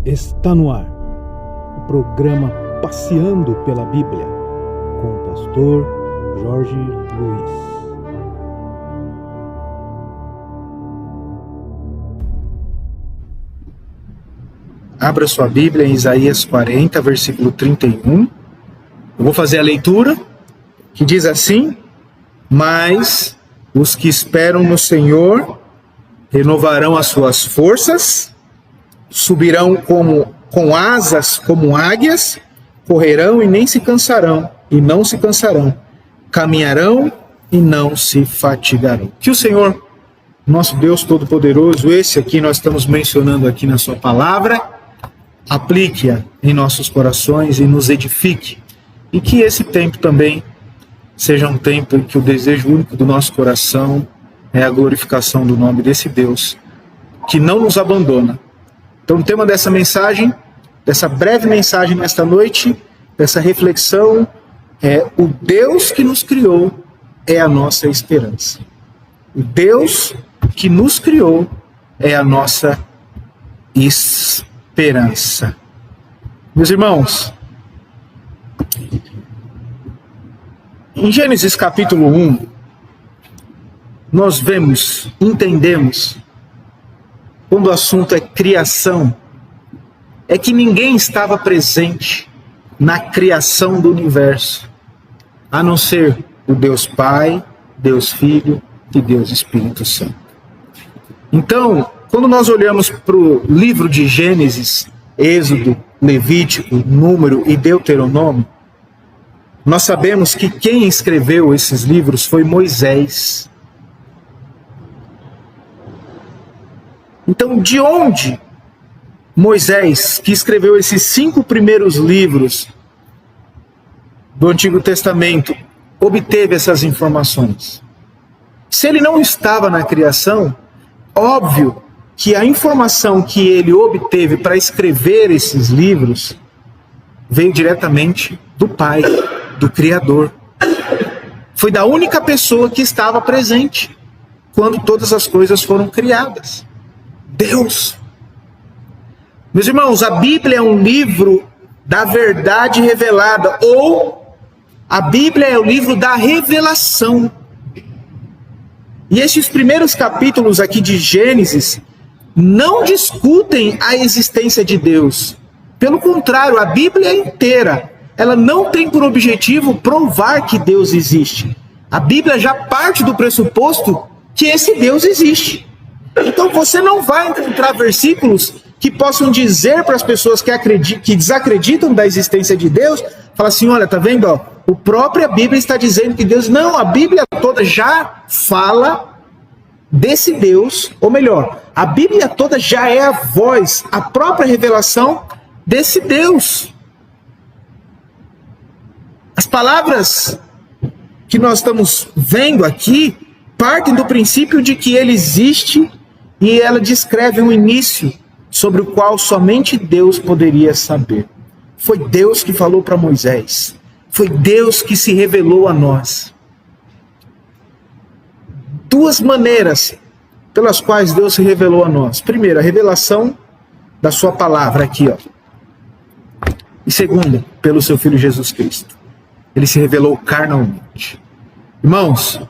Está no ar o programa Passeando pela Bíblia, com o pastor Jorge Luiz. Abra sua Bíblia em Isaías 40, versículo 31. Eu vou fazer a leitura, que diz assim: Mas os que esperam no Senhor renovarão as suas forças, subirão com asas como águias, correrão e nem se cansarão, e não se cansarão, caminharão e não se fatigarão. Que o Senhor, nosso Deus Todo-Poderoso, esse aqui nós estamos mencionando aqui na sua palavra, aplique-a em nossos corações e nos edifique. E que esse tempo também seja um tempo em que o desejo único do nosso coração é a glorificação do nome desse Deus, que não nos abandona. Então o tema dessa mensagem, dessa breve mensagem nesta noite, dessa reflexão, é: o Deus que nos criou é a nossa esperança. O Deus que nos criou é a nossa esperança. Meus irmãos, em Gênesis capítulo 1, nós entendemos, quando o assunto é criação, é que ninguém estava presente na criação do universo, a não ser o Deus Pai, Deus Filho e Deus Espírito Santo. Então, quando nós olhamos para o livro de Gênesis, Êxodo, Levítico, Número e Deuteronômio, nós sabemos que quem escreveu esses livros foi Moisés. Então, de onde Moisés, que escreveu esses 5 primeiros livros do Antigo Testamento, obteve essas informações? Se ele não estava na criação, óbvio que a informação que ele obteve para escrever esses livros veio diretamente do Pai, do Criador. Foi da única pessoa que estava presente quando todas as coisas foram criadas: Deus. Meus irmãos, a Bíblia é um livro da verdade revelada, ou a Bíblia é o livro da revelação. E esses primeiros capítulos aqui de Gênesis não discutem a existência de Deus. Pelo contrário, a Bíblia inteira, ela não tem por objetivo provar que Deus existe. A Bíblia já parte do pressuposto que esse Deus existe. Então você não vai encontrar versículos que possam dizer para as pessoas que desacreditam da existência de Deus, fala assim: olha, tá vendo? Ó, a própria Bíblia está dizendo que Deus... Não, a Bíblia toda já fala desse Deus, ou melhor, a Bíblia toda já é a voz, a própria revelação desse Deus. As palavras que nós estamos vendo aqui partem do princípio de que ele existe, e ela descreve um início sobre o qual somente Deus poderia saber. Foi Deus que falou para Moisés. Foi Deus que se revelou a nós. 2 maneiras pelas quais Deus se revelou a nós. Primeiro, a revelação da sua palavra aqui, ó. E segundo, pelo seu Filho Jesus Cristo. Ele se revelou carnalmente. Irmãos,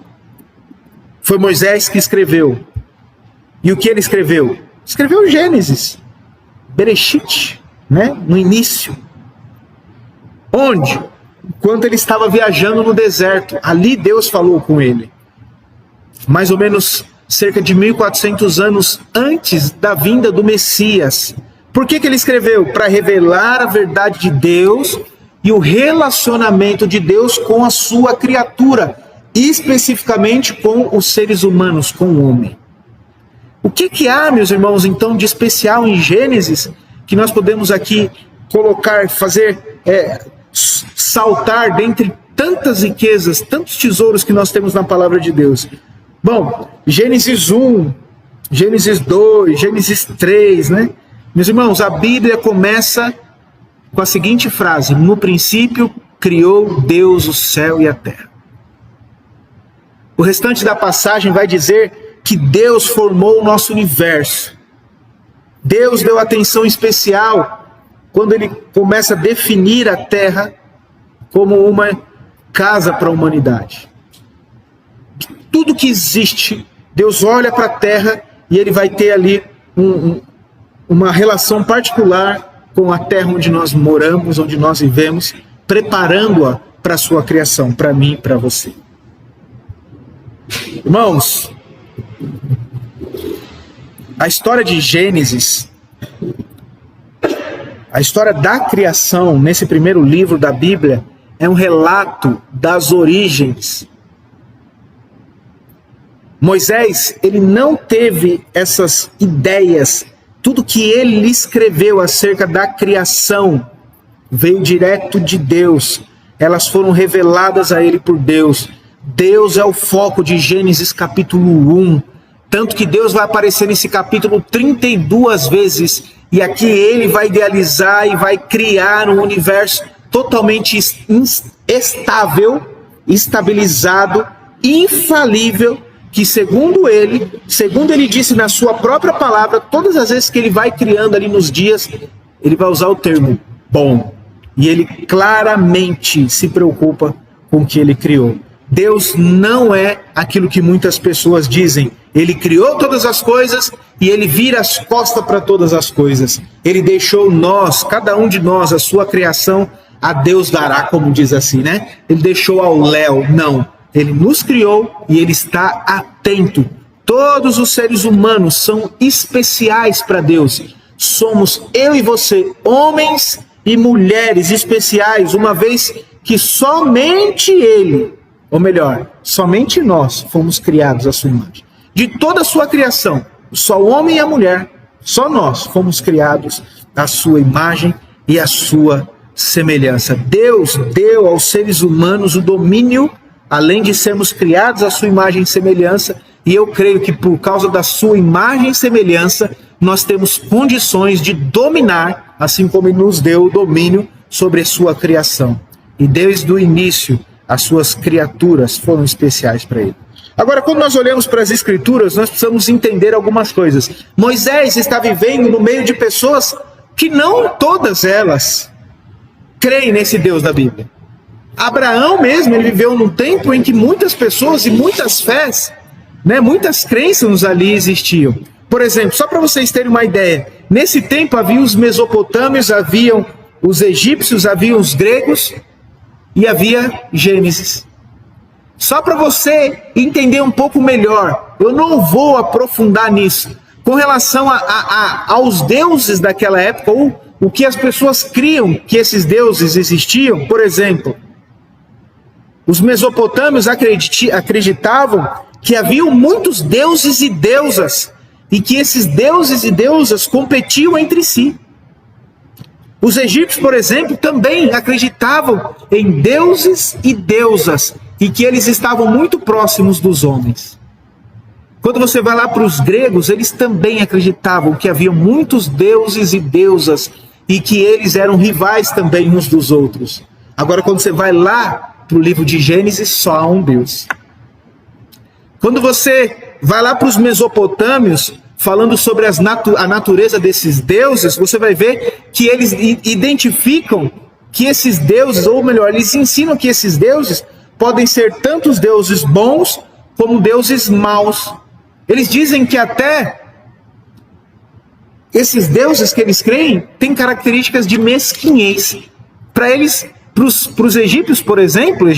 foi Moisés que escreveu. E o que ele escreveu? Escreveu Gênesis, Bereshit, né? No início. Onde? Enquanto ele estava viajando no deserto, ali Deus falou com ele. Mais ou menos cerca de 1400 anos antes da vinda do Messias. Por que ele escreveu? Para revelar a verdade de Deus e o relacionamento de Deus com a sua criatura, especificamente com os seres humanos, com o homem. O que há, meus irmãos, então, de especial em Gênesis, que nós podemos aqui colocar, saltar dentre tantas riquezas, tantos tesouros que nós temos na palavra de Deus? Bom, Gênesis 1, Gênesis 2, Gênesis 3, né? Meus irmãos, a Bíblia começa com a seguinte frase: no princípio criou Deus o céu e a terra. O restante da passagem vai dizer que Deus formou o nosso universo. Deus deu atenção especial quando ele começa a definir a terra como uma casa para a humanidade. Tudo que existe, Deus olha para a terra e ele vai ter ali uma relação particular com a terra onde nós moramos, onde nós vivemos, preparando-a para a sua criação, para mim e para você. Irmãos, a história de Gênesis, a história da criação, nesse primeiro livro da Bíblia, é um relato das origens. Moisés, ele não teve essas ideias. Tudo que ele escreveu acerca da criação veio direto de Deus. Elas foram reveladas a ele por Deus. Deus é o foco de Gênesis capítulo 1. Tanto que Deus vai aparecer nesse capítulo 32 vezes. E aqui ele vai idealizar e vai criar um universo totalmente estável, estabilizado, infalível, que segundo ele disse na sua própria palavra, todas as vezes que ele vai criando ali nos dias, ele vai usar o termo bom. E ele claramente se preocupa com o que ele criou. Deus não é aquilo que muitas pessoas dizem. Ele criou todas as coisas e ele vira as costas para todas as coisas. Ele deixou nós, cada um de nós, a sua criação, a Deus dará, como diz assim, né? Ele deixou ao léu. Não. Ele nos criou e ele está atento. Todos os seres humanos são especiais para Deus. Somos eu e você, homens e mulheres especiais, uma vez que somente ele, ou melhor, somente nós fomos criados à sua imagem. De toda a sua criação, só o homem e a mulher, só nós fomos criados à sua imagem e à sua semelhança. Deus deu aos seres humanos o domínio, além de sermos criados à sua imagem e semelhança, e eu creio que por causa da sua imagem e semelhança, nós temos condições de dominar, assim como ele nos deu o domínio sobre a sua criação. E desde o início, as suas criaturas foram especiais para ele. Agora, quando nós olhamos para as Escrituras, nós precisamos entender algumas coisas. Moisés está vivendo no meio de pessoas que não todas elas creem nesse Deus da Bíblia. Abraão mesmo, ele viveu num tempo em que muitas pessoas e muitas fés, muitas crenças ali existiam. Por exemplo, só para vocês terem uma ideia, nesse tempo havia os mesopotâmios, haviam os egípcios, haviam os gregos e havia Gênesis. Só para você entender um pouco melhor, eu não vou aprofundar nisso. Com relação aos deuses daquela época, ou o que as pessoas criam que esses deuses existiam, por exemplo, os mesopotâmios acreditavam que haviam muitos deuses e deusas, e que esses deuses e deusas competiam entre si. Os egípcios, por exemplo, também acreditavam em deuses e deusas, e que eles estavam muito próximos dos homens. Quando você vai lá para os gregos, eles também acreditavam que havia muitos deuses e deusas, e que eles eram rivais também uns dos outros. Agora, quando você vai lá para o livro de Gênesis, só há um Deus. Quando você vai lá para os mesopotâmios, falando sobre a natureza desses deuses, você vai ver que eles identificam que esses deuses, ou melhor, eles ensinam que esses deuses podem ser tanto os deuses bons como deuses maus. Eles dizem que até esses deuses que eles creem têm características de mesquinhez. Para eles, para os egípcios, por exemplo,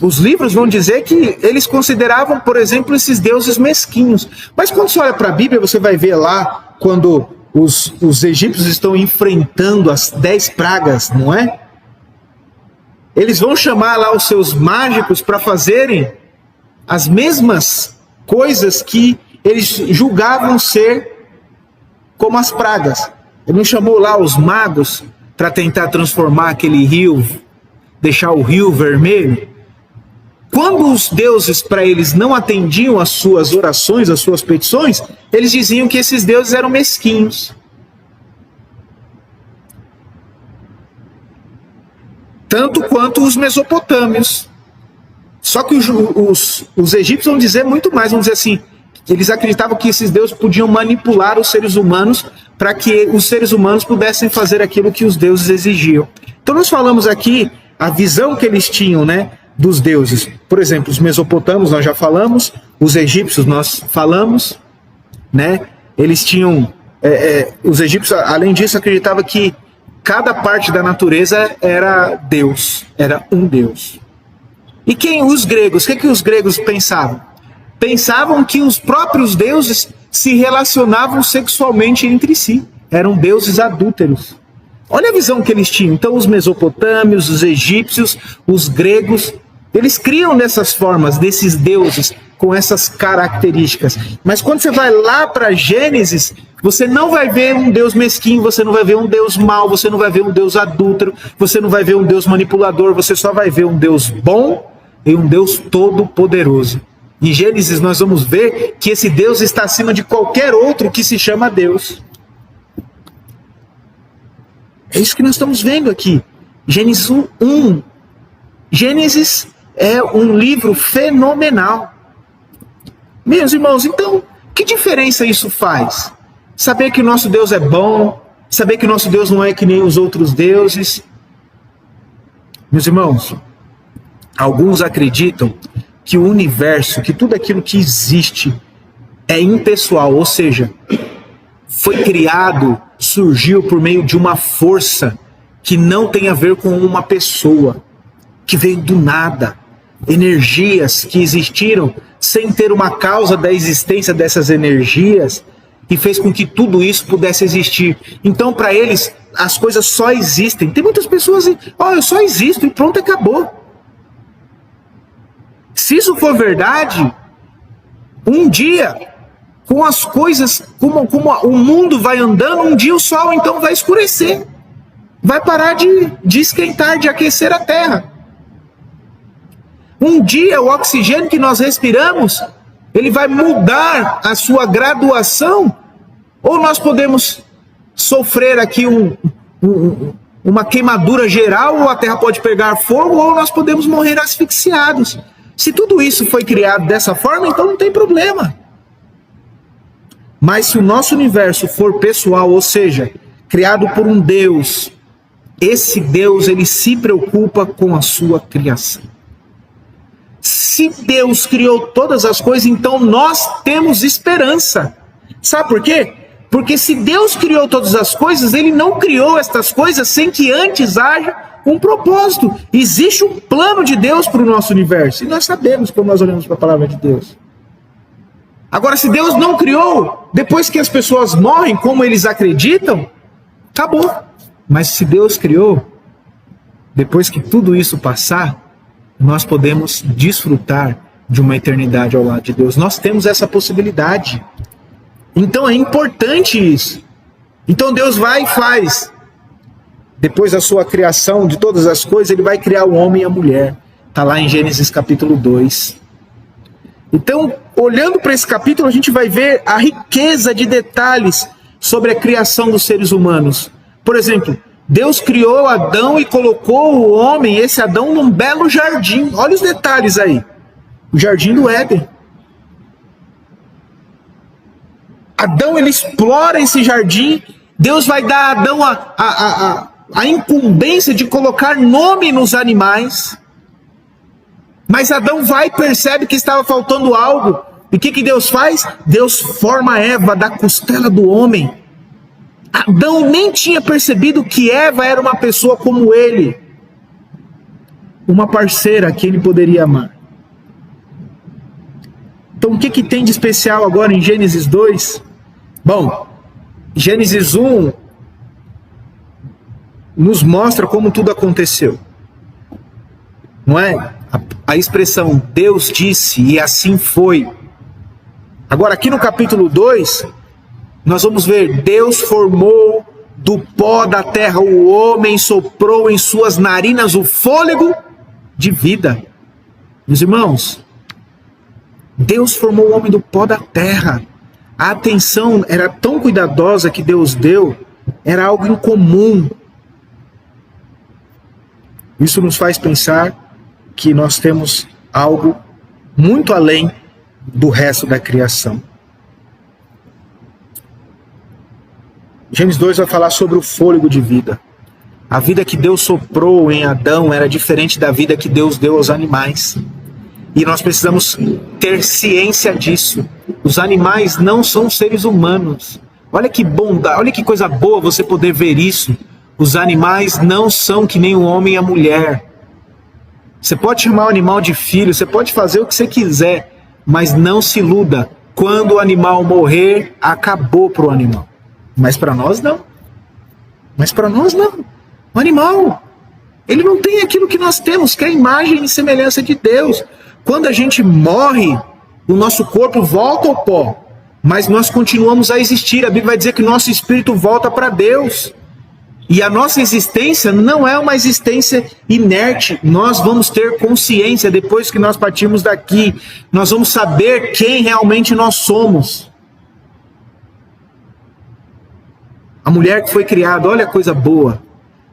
os livros vão dizer que eles consideravam, por exemplo, esses deuses mesquinhos. Mas quando você olha para a Bíblia, você vai ver lá, quando os egípcios estão enfrentando as 10 pragas, não é? Eles vão chamar lá os seus mágicos para fazerem as mesmas coisas que eles julgavam ser como as pragas. Ele não chamou lá os magos para tentar transformar aquele rio, deixar o rio vermelho. Quando os deuses para eles não atendiam às suas orações, às suas petições, eles diziam que esses deuses eram mesquinhos. Tanto quanto os mesopotâmios. Só que os egípcios vão dizer muito mais, vão dizer assim, Eles acreditavam que esses deuses podiam manipular os seres humanos para que os seres humanos pudessem fazer aquilo que os deuses exigiam. Então nós falamos aqui a visão que eles tinham, né, dos deuses. Por exemplo, os mesopotâmios nós já falamos, os egípcios nós falamos, né? Eles tinham, os egípcios, além disso, acreditavam que cada parte da natureza era Deus, era um Deus. E os gregos? O que os gregos pensavam? Pensavam que os próprios deuses se relacionavam sexualmente entre si. Eram deuses adúlteros. Olha a visão que eles tinham. Então os mesopotâmios, os egípcios, os gregos, eles criam dessas formas, desses deuses, com essas características. Mas quando você vai lá para Gênesis, você não vai ver um Deus mesquinho, você não vai ver um Deus mau, você não vai ver um Deus adúltero, você não vai ver um Deus manipulador, você só vai ver um Deus bom e um Deus todo-poderoso. Em Gênesis nós vamos ver que esse Deus está acima de qualquer outro que se chama Deus. É isso que nós estamos vendo aqui. Gênesis 1. Gênesis é um livro fenomenal. Meus irmãos, então, que diferença isso faz? Saber que o nosso Deus é bom, saber que o nosso Deus não é que nem os outros deuses. Meus irmãos, alguns acreditam que o universo, que tudo aquilo que existe é impessoal, ou seja, foi criado, surgiu por meio de uma força que não tem a ver com uma pessoa, que veio do nada, energias que existiram sem ter uma causa da existência dessas energias e fez com que tudo isso pudesse existir. Então, para eles, as coisas só existem. Tem muitas pessoas que eu só existo e pronto, acabou. Se isso for verdade, um dia, com as coisas, como o mundo vai andando, um dia o sol então vai escurecer. Vai parar de esquentar, de aquecer a terra. Um dia o oxigênio que nós respiramos, ele vai mudar a sua graduação, ou nós podemos sofrer aqui uma queimadura geral, ou a terra pode pegar fogo, ou nós podemos morrer asfixiados. Se tudo isso foi criado dessa forma, então não tem problema. Mas se o nosso universo for pessoal, ou seja, criado por um Deus, esse Deus, ele se preocupa com a sua criação. Se Deus criou todas as coisas, então nós temos esperança. Sabe por quê? Porque se Deus criou todas as coisas, ele não criou estas coisas sem que antes haja um propósito. Existe um plano de Deus para o nosso universo. E nós sabemos quando nós olhamos para a palavra de Deus. Agora, se Deus não criou, depois que as pessoas morrem como eles acreditam, acabou. Mas se Deus criou, depois que tudo isso passar, nós podemos desfrutar de uma eternidade ao lado de Deus. Nós temos essa possibilidade. Então é importante isso. Então Deus vai e faz. Depois da sua criação de todas as coisas, ele vai criar o homem e a mulher. Está lá em Gênesis capítulo 2. Então, olhando para esse capítulo, a gente vai ver a riqueza de detalhes sobre a criação dos seres humanos. Por exemplo, Deus criou Adão e colocou o homem, esse Adão, num belo jardim. Olha os detalhes aí. O jardim do Éden. Adão, ele explora esse jardim. Deus vai dar a Adão a incumbência de colocar nome nos animais. Mas Adão vai e percebe que estava faltando algo. E o que Deus faz? Deus forma Eva da costela do homem. Adão nem tinha percebido que Eva era uma pessoa como ele. Uma parceira que ele poderia amar. Então o que tem de especial agora em Gênesis 2? Bom, Gênesis 1 nos mostra como tudo aconteceu. Não é? A expressão Deus disse e assim foi. Agora aqui no capítulo 2, nós vamos ver Deus formou do pó da terra o homem, soprou em suas narinas o fôlego de vida. Meus irmãos, Deus formou o homem do pó da terra. A atenção era tão cuidadosa que Deus deu, era algo incomum. Isso nos faz pensar que nós temos algo muito além do resto da criação. Gênesis 2 vai falar sobre o fôlego de vida. A vida que Deus soprou em Adão era diferente da vida que Deus deu aos animais. E nós precisamos ter ciência disso. Os animais não são seres humanos. Olha que bondade, olha que coisa boa você poder ver isso. Os animais não são que nem o homem e a mulher. Você pode chamar o animal de filho, você pode fazer o que você quiser, mas não se iluda. Quando o animal morrer, acabou para o animal. Mas para nós não. Mas para nós não. O animal, ele não tem aquilo que nós temos, que é a imagem e semelhança de Deus. Quando a gente morre, o nosso corpo volta ao pó, mas nós continuamos a existir. A Bíblia vai dizer que nosso espírito volta para Deus. E a nossa existência não é uma existência inerte. Nós vamos ter consciência depois que nós partirmos daqui. Nós vamos saber quem realmente nós somos. A mulher que foi criada, olha a coisa boa.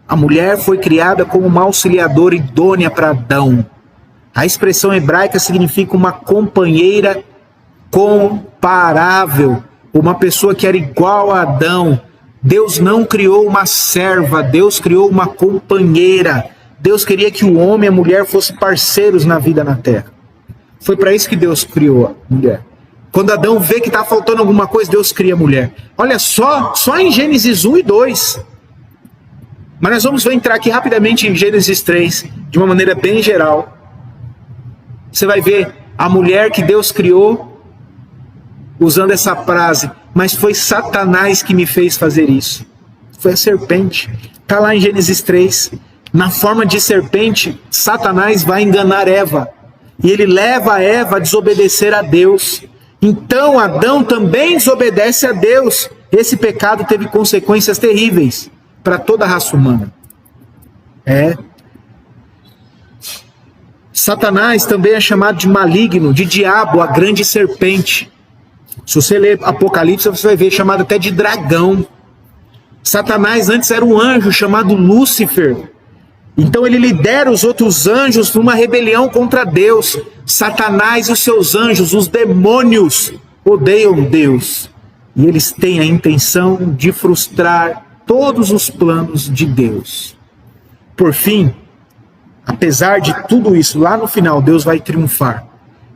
A mulher foi criada como uma auxiliadora idônea para Adão. A expressão hebraica significa uma companheira comparável, uma pessoa que era igual a Adão. Deus não criou uma serva, Deus criou uma companheira. Deus queria que o homem e a mulher fossem parceiros na vida na terra. Foi para isso que Deus criou a mulher. Quando Adão vê que está faltando alguma coisa, Deus cria a mulher. Olha só em Gênesis 1 e 2. Mas nós vamos entrar aqui rapidamente em Gênesis 3, de uma maneira bem geral. Você vai ver a mulher que Deus criou usando essa frase: mas foi Satanás que me fez fazer isso. Foi a serpente. Está lá em Gênesis 3. Na forma de serpente, Satanás vai enganar Eva. E ele leva Eva a desobedecer a Deus. Então Adão também desobedece a Deus. Esse pecado teve consequências terríveis para toda a raça humana. Satanás também é chamado de maligno, de diabo, a grande serpente. Se você ler Apocalipse, você vai ver chamado até de dragão. Satanás antes era um anjo chamado Lúcifer. Então ele lidera os outros anjos numa rebelião contra Deus. Satanás e os seus anjos, os demônios, odeiam Deus. E eles têm a intenção de frustrar todos os planos de Deus. Por fim, apesar de tudo isso, lá no final Deus vai triunfar.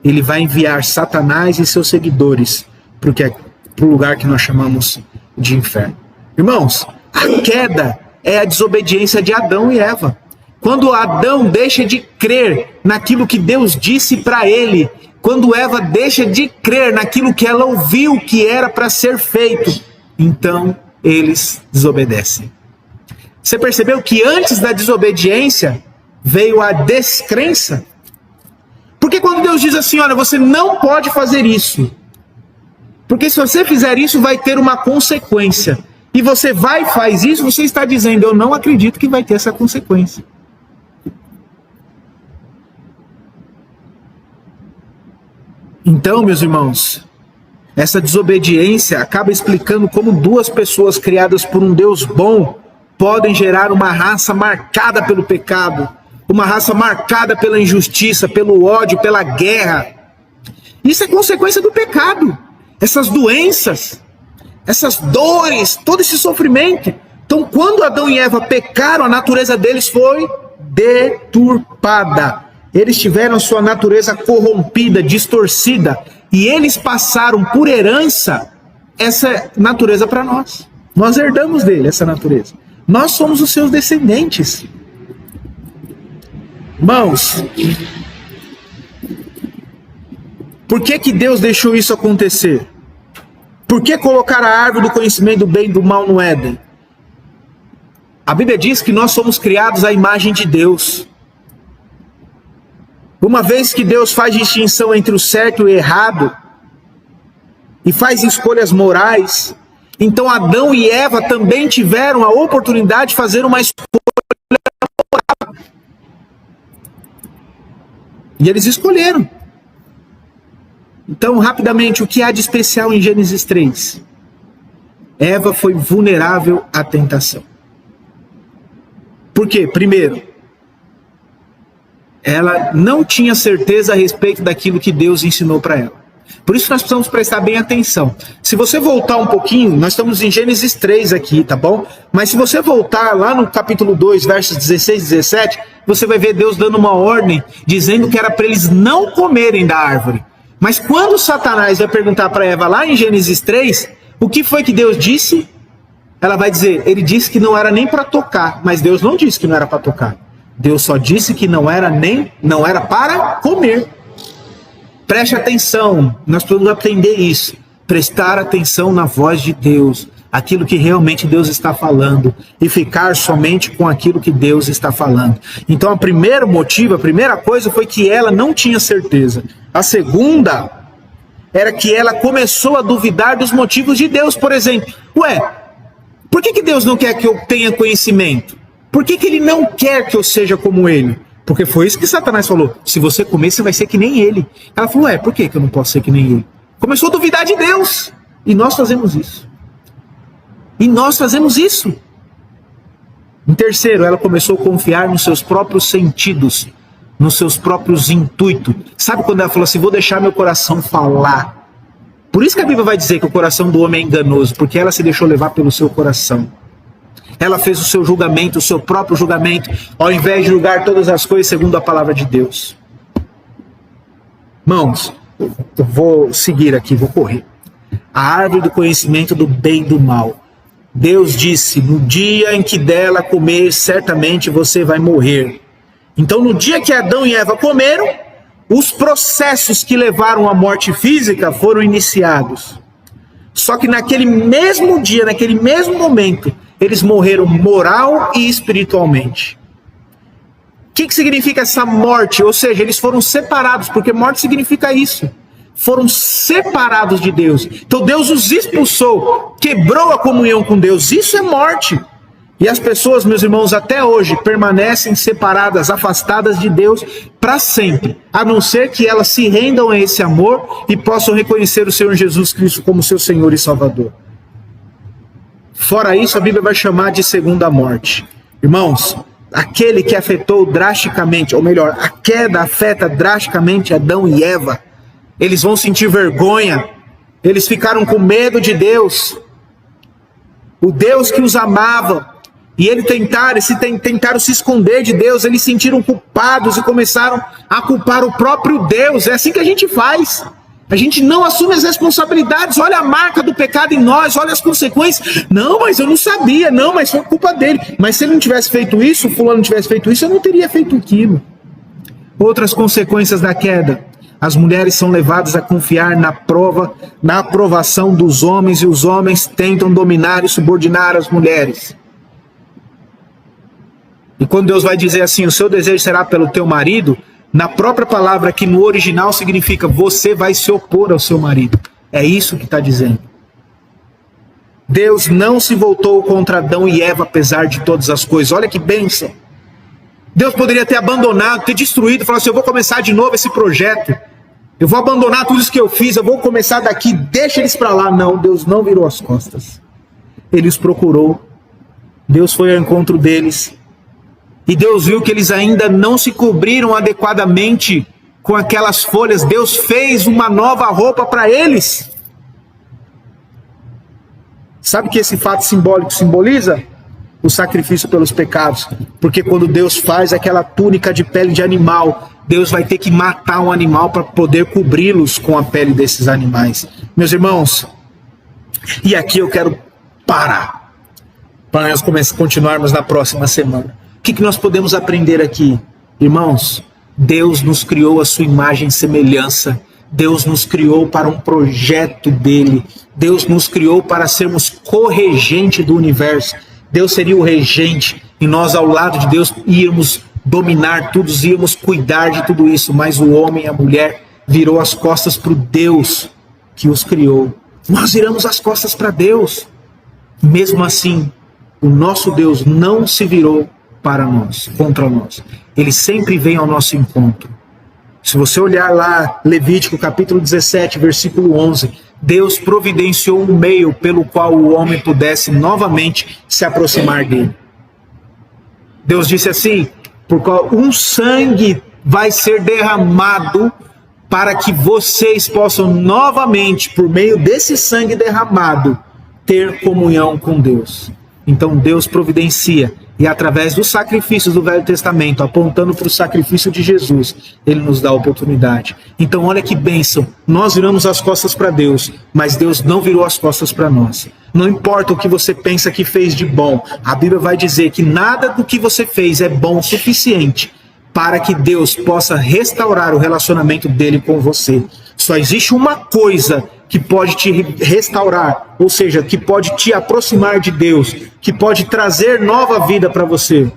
Ele vai enviar Satanás e seus seguidores para o lugar que nós chamamos de inferno. Irmãos, a queda é a desobediência de Adão e Eva. Quando Adão deixa de crer naquilo que Deus disse para ele, quando Eva deixa de crer naquilo que ela ouviu que era para ser feito, então eles desobedecem. Você percebeu que antes da desobediência veio a descrença? Porque quando Deus diz assim, olha, você não pode fazer isso, porque se você fizer isso vai ter uma consequência, e você vai e faz isso, você está dizendo, eu não acredito que vai ter essa consequência. Então, meus irmãos, essa desobediência acaba explicando como duas pessoas criadas por um Deus bom podem gerar uma raça marcada pelo pecado, uma raça marcada pela injustiça, pelo ódio, pela guerra. Isso é consequência do pecado. Essas doenças, essas dores, todo esse sofrimento. Então, quando Adão e Eva pecaram, a natureza deles foi deturpada. Eles tiveram sua natureza corrompida, distorcida, e eles passaram por herança essa natureza para nós. Nós herdamos dele essa natureza. Nós somos os seus descendentes. Irmãos, por que Deus deixou isso acontecer? Por que colocar a árvore do conhecimento do bem e do mal no Éden? A Bíblia diz que nós somos criados à imagem de Deus. Uma vez que Deus faz distinção entre o certo e o errado, e faz escolhas morais, então Adão e Eva também tiveram a oportunidade de fazer uma escolha moral. E eles escolheram. Então, rapidamente, o que há de especial em Gênesis 3? Eva foi vulnerável à tentação. Por quê? Primeiro, ela não tinha certeza a respeito daquilo que Deus ensinou para ela. Por isso nós precisamos prestar bem atenção. Se você voltar um pouquinho, nós estamos em Gênesis 3 aqui, tá bom? Mas se você voltar lá no capítulo 2, versos 16 e 17, você vai ver Deus dando uma ordem, dizendo que era para eles não comerem da árvore. Mas quando Satanás vai perguntar para Eva lá em Gênesis 3, o que foi que Deus disse? Ela vai dizer, ele disse que não era nem para tocar, mas Deus não disse que não era para tocar. Deus só disse que não era para comer. Preste atenção, nós precisamos aprender isso. Prestar atenção na voz de Deus, aquilo que realmente Deus está falando, e ficar somente com aquilo que Deus está falando. Então, o primeiro motivo, a primeira coisa foi que ela não tinha certeza. A segunda era que ela começou a duvidar dos motivos de Deus. Por exemplo, por que Deus não quer que eu tenha conhecimento? Por que Ele não quer que eu seja como Ele? Porque foi isso que Satanás falou. Se você comer, você vai ser que nem Ele. Ela falou, por que eu não posso ser que nem Ele? Começou a duvidar de Deus. E nós fazemos isso. Em terceiro, ela começou a confiar nos seus próprios sentidos, nos seus próprios intuitos. Sabe quando ela falou assim, vou deixar meu coração falar? Por isso que a Bíblia vai dizer que o coração do homem é enganoso, porque ela se deixou levar pelo seu coração. Ela fez o seu julgamento, o seu próprio julgamento, ao invés de julgar todas as coisas segundo a palavra de Deus. Irmãos, eu vou seguir aqui, vou correr. A árvore do conhecimento do bem e do mal. Deus disse, no dia em que dela comer, certamente você vai morrer. Então, no dia que Adão e Eva comeram, os processos que levaram à morte física foram iniciados. Só que naquele mesmo dia, naquele mesmo momento, eles morreram moral e espiritualmente. O que significa essa morte? Ou seja, eles foram separados, porque morte significa isso. Foram separados de Deus. Então Deus os expulsou, quebrou a comunhão com Deus. Isso é morte. E as pessoas, meus irmãos, até hoje permanecem separadas, afastadas de Deus para sempre, a não ser que elas se rendam a esse amor e possam reconhecer o Senhor Jesus Cristo como seu Senhor e Salvador. Fora isso, a Bíblia vai chamar de segunda morte. Irmãos, aquele que afetou drasticamente, ou melhor, a queda afeta drasticamente Adão e Eva. Eles vão sentir vergonha, eles ficaram com medo de Deus, o Deus que os amava. E eles tentaram se esconder de Deus, eles se sentiram culpados e começaram a culpar o próprio Deus. É assim que a gente faz. A gente não assume as responsabilidades. Olha a marca do pecado em nós, olha as consequências. Não, mas eu não sabia, não, mas foi culpa dele. Mas se ele não tivesse feito isso, o fulano não tivesse feito isso, eu não teria feito aquilo. Outras consequências da queda. As mulheres são levadas a confiar na aprovação dos homens, e os homens tentam dominar e subordinar as mulheres. E quando Deus vai dizer assim, o seu desejo será pelo teu marido, na própria palavra que no original significa, você vai se opor ao seu marido. É isso que está dizendo. Deus não se voltou contra Adão e Eva, apesar de todas as coisas. Olha que bênção. Deus poderia ter abandonado, ter destruído, falar assim, eu vou começar de novo esse projeto. Eu vou abandonar tudo isso que eu fiz, eu vou começar daqui, deixa eles para lá. Não, Deus não virou as costas. Ele os procurou. Deus foi ao encontro deles. E Deus viu que eles ainda não se cobriram adequadamente com aquelas folhas. Deus fez uma nova roupa para eles. Sabe o que esse fato simbólico simboliza? O sacrifício pelos pecados. Porque quando Deus faz aquela túnica de pele de animal, Deus vai ter que matar um animal para poder cobri-los com a pele desses animais. Meus irmãos, e aqui eu quero parar, para nós continuarmos na próxima semana. O que nós podemos aprender aqui? Irmãos, Deus nos criou a sua imagem e semelhança. Deus nos criou para um projeto dele. Deus nos criou para sermos corregente do universo. Deus seria o regente e nós ao lado de Deus íamos dominar tudo, íamos cuidar de tudo isso. Mas o homem e a mulher virou as costas para o Deus que os criou. Nós viramos as costas para Deus. Mesmo assim, o nosso Deus não se virou para nós, contra nós. Ele sempre vem ao nosso encontro. Se você olhar lá, Levítico capítulo 17, versículo 11, Deus providenciou um meio pelo qual o homem pudesse novamente se aproximar dele. Deus disse assim, por qual um sangue vai ser derramado para que vocês possam novamente, por meio desse sangue derramado, ter comunhão com Deus. Então Deus providencia, e através dos sacrifícios do Velho Testamento, apontando para o sacrifício de Jesus, Ele nos dá a oportunidade. Então olha que bênção, nós viramos as costas para Deus, mas Deus não virou as costas para nós. Não importa o que você pensa que fez de bom, a Bíblia vai dizer que nada do que você fez é bom o suficiente para que Deus possa restaurar o relacionamento dele com você. Só existe uma coisa que pode te restaurar, ou seja, que pode te aproximar de Deus, que pode trazer nova vida para você.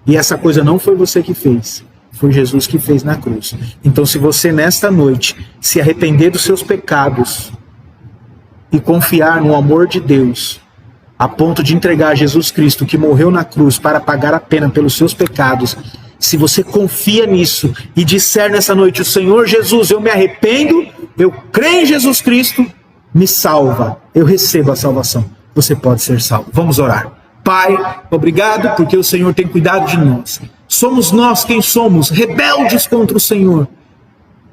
E essa coisa não foi você que fez, foi Jesus que fez na cruz. Então, se você nesta noite se arrepender dos seus pecados e confiar no amor de Deus, a ponto de entregar Jesus Cristo, que morreu na cruz para pagar a pena pelos seus pecados, se você confia nisso e disser nessa noite: o Senhor Jesus, eu me arrependo, eu creio em Jesus Cristo, me salva, eu recebo a salvação, você pode ser salvo. Vamos orar. Pai, obrigado porque o Senhor tem cuidado de nós. Somos nós quem somos, rebeldes contra o Senhor.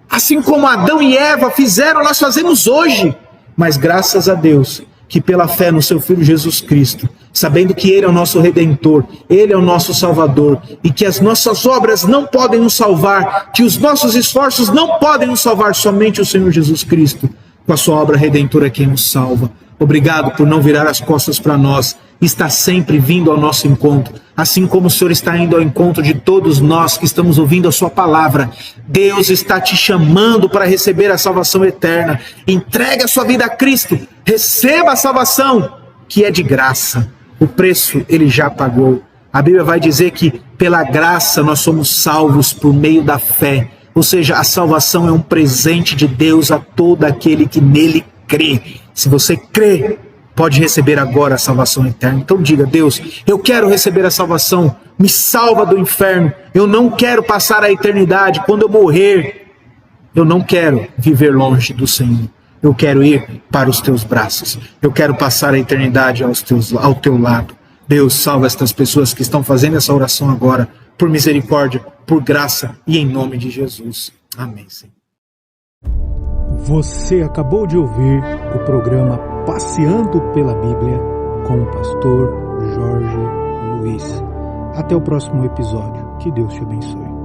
Assim como Adão e Eva fizeram, nós fazemos hoje. Mas graças a Deus, que pela fé no seu Filho Jesus Cristo, sabendo que Ele é o nosso Redentor, Ele é o nosso Salvador, e que as nossas obras não podem nos salvar, que os nossos esforços não podem nos salvar, somente o Senhor Jesus Cristo, com a sua obra redentora, é quem nos salva. Obrigado por não virar as costas para nós, está sempre vindo ao nosso encontro, assim como o Senhor está indo ao encontro de todos nós que estamos ouvindo a sua palavra. Deus está te chamando para receber a salvação eterna. Entregue a sua vida a Cristo, receba a salvação, que é de graça. O preço Ele já pagou. A Bíblia vai dizer que pela graça nós somos salvos por meio da fé. Ou seja, a salvação é um presente de Deus a todo aquele que nele crê. Se você crê, pode receber agora a salvação eterna. Então diga: Deus, eu quero receber a salvação, me salva do inferno. Eu não quero passar a eternidade. Quando eu morrer, eu não quero viver longe do Senhor. Eu quero ir para os teus braços. Eu quero passar a eternidade ao teu lado. Deus, salva estas pessoas que estão fazendo essa oração agora, por misericórdia, por graça e em nome de Jesus. Amém, Senhor. Você acabou de ouvir o programa Passeando pela Bíblia com o pastor Jorge Luiz. Até o próximo episódio. Que Deus te abençoe.